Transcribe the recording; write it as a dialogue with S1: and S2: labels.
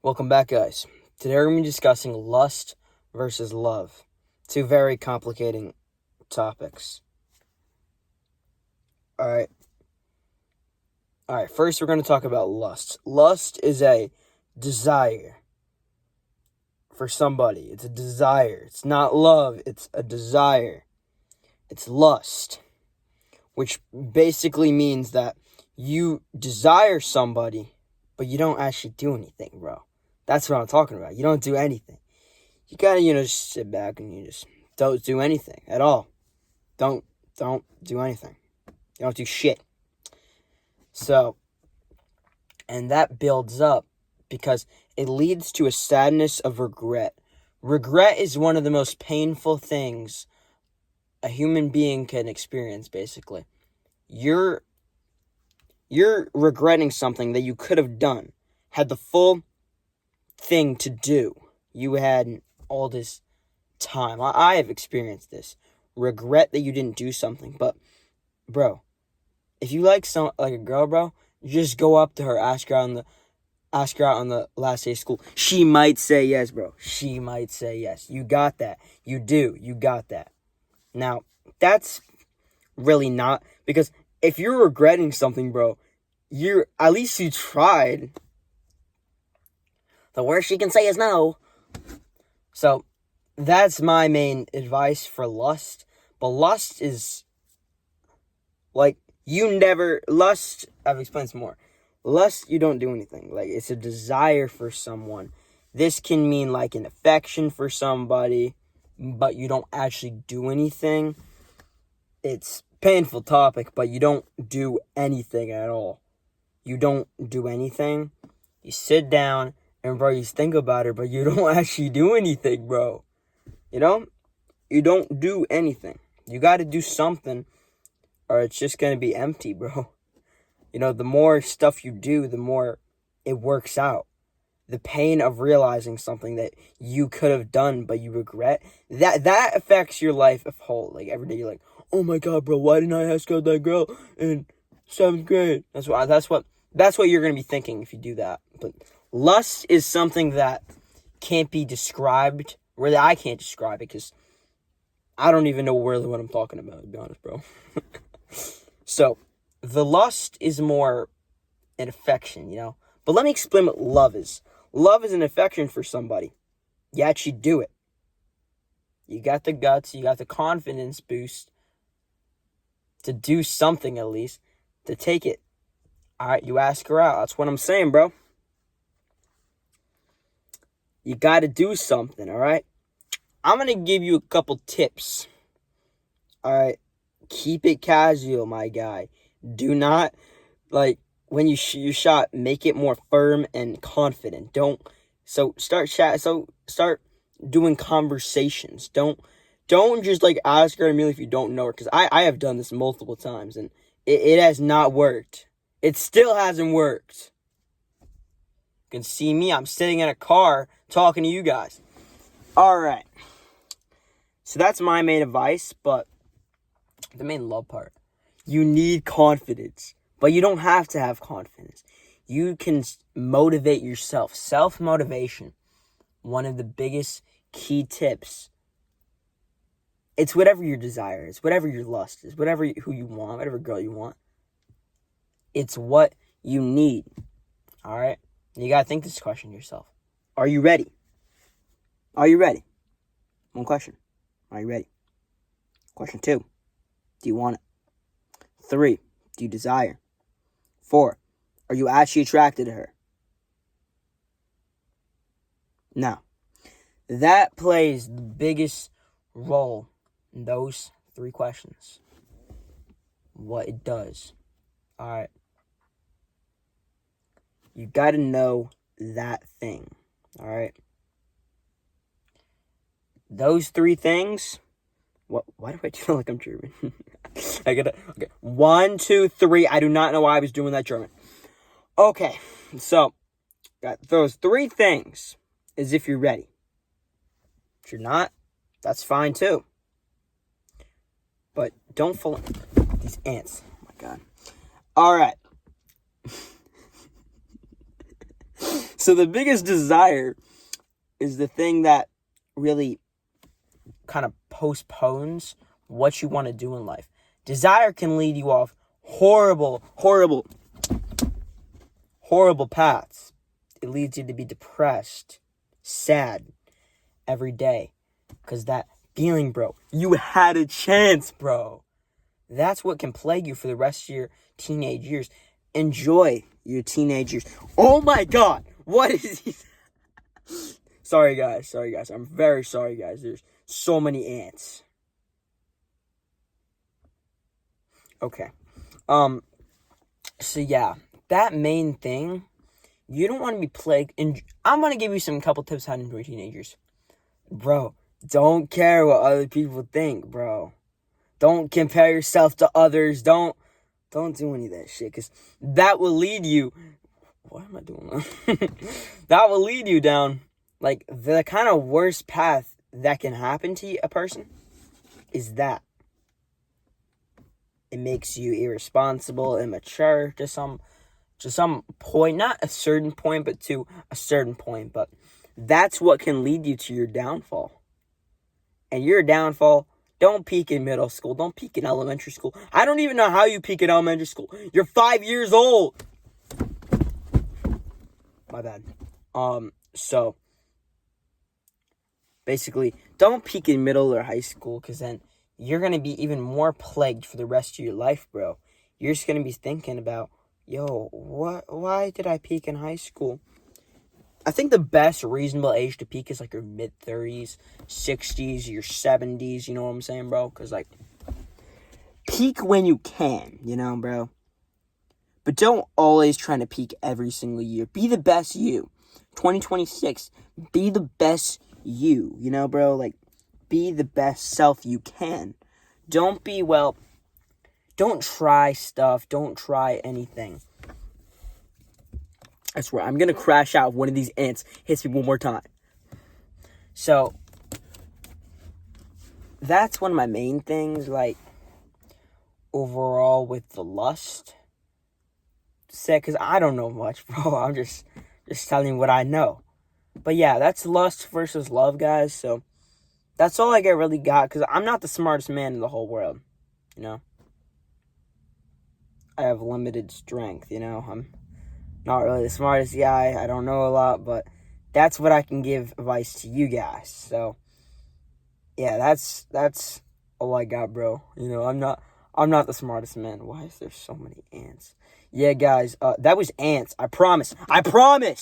S1: Welcome back, guys. Today we're going to be discussing lust versus love. Two very complicating topics. Alright, first we're going to talk about lust. Lust is a desire for somebody. It's a desire. It's not love, it's a desire. It's lust, which basically means that you desire somebody, but you don't actually do anything, bro. That's what I'm talking about. You don't do anything. You gotta, just sit back and you just don't do anything at all. Don't do anything. You don't do shit. So, and that builds up because it leads to a sadness of regret. Regret is one of the most painful things a human being can experience, basically. You're regretting something that you could have done, had the full thing to do. You had all this time. I have experienced this. Regret that you didn't do something. But, bro, if you like a girl, bro, just go up to her, ask her out on the last day of school. She might say yes, bro. She might say yes. You got that. You do. You got that. Now, that's really not, because if you're regretting something, bro, at least you tried. The worst she can say is no. So, that's my main advice for lust. But lust is, I've explained some more. Lust, you don't do anything. It's a desire for someone. This can mean, an affection for somebody, but you don't actually do anything. It's a painful topic, but you don't do anything at all. You don't do anything. You sit down, and, bro, you think about it, but you don't actually do anything, bro. You don't do anything. You got to do something, or it's just going to be empty, bro. The more stuff you do, the more it works out. The pain of realizing something that you could have done, but you regret, that affects your life as whole. Every day you're like, oh my God, bro, why didn't I ask out that girl in 7th grade? That's what you're going to be thinking if you do that. But lust is something that can't be described. Really, I can't describe it because I don't even know really what I'm talking about, to be honest, bro. So, the lust is more an affection, But let me explain what love is. Love is an affection for somebody. You actually do it. You got the guts, you got the confidence boost to do something at least, to take it. Alright, you ask her out. That's what I'm saying, bro. You got to do something, alright? I'm going to give you a couple tips. Alright? Keep it casual, my guy. Do not, when you shoot your shot, make it more firm and confident. Start doing conversations. Don't just, ask her immediately if you don't know her. Because I have done this multiple times, and it has not worked. It still hasn't worked. You can see me. I'm sitting in a car talking to you guys. Alright. So that's my main advice, but the main love part. You need confidence, but you don't have to have confidence. You can motivate yourself. Self-motivation, one of the biggest key tips. It's whatever your desire is, whatever your lust is, who you want, whatever girl you want. It's what you need. Alright? You gotta think this question to yourself. Are you ready? Are you ready? One question. Are you ready? Question 2. Do you want it? 3. Do you desire? 4. Are you actually attracted to her? Now, that plays the biggest role in those 3 questions. What it does. Alright. You gotta know that thing. Alright? Those 3 things. Why do I feel like I'm German? Okay. 1, 2, 3. I do not know why I was doing that German. Okay. So, got those 3 things is if you're ready. If you're not, that's fine too. But don't fall. These ants. Oh my God. Alright. So the biggest desire is the thing that really kind of postpones what you want to do in life. Desire can lead you off horrible paths. It leads you to be depressed, sad every day. Because that feeling, bro, you had a chance, bro. That's what can plague you for the rest of your teenage years. Enjoy your teenage years. Oh my God. What is he? Sorry, guys. I'm very sorry, guys. There's so many ants. Okay. So yeah, that main thing, you don't want to be plagued. And I'm going to give you some couple tips how to enjoy teenagers. Bro, don't care what other people think, bro. Don't compare yourself to others. Don't do any of that shit, because that will lead you. What am I doing? That will lead you down, like, the kind of worst path that can happen to a person is that. It makes you irresponsible, immature to some point. Not a certain point, but to a certain point. But that's what can lead you to your downfall. And your downfall, don't peak in middle school. Don't peak in elementary school. I don't even know how you peak in elementary school. You're 5 years old. My bad. So, basically, don't peak in middle or high school, because then you're going to be even more plagued for the rest of your life, bro. You're just going to be thinking about, why did I peak in high school? I think the best reasonable age to peak is like your mid-30s, 60s, your 70s, you know what I'm saying, bro? Because, like, peak when you can, bro? But don't always try to peak every single year. Be the best you. 2026, be the best you, bro? Like, be the best self you can. Don't try stuff. Don't try anything. I swear, I'm going to crash out if one of these ants hits me one more time. So, that's one of my main things, like, overall with the lust. Because I don't know much, bro. I'm just telling you what I know. But yeah, that's lust versus love, guys. So, that's all I really got. Because I'm not the smartest man in the whole world, I have limited strength, I'm not really the smartest guy. I don't know a lot, but that's what I can give advice to you guys. So, yeah, that's all I got, bro. I'm not the smartest man. Why is there so many ants? Yeah, guys, that was ants. I promise.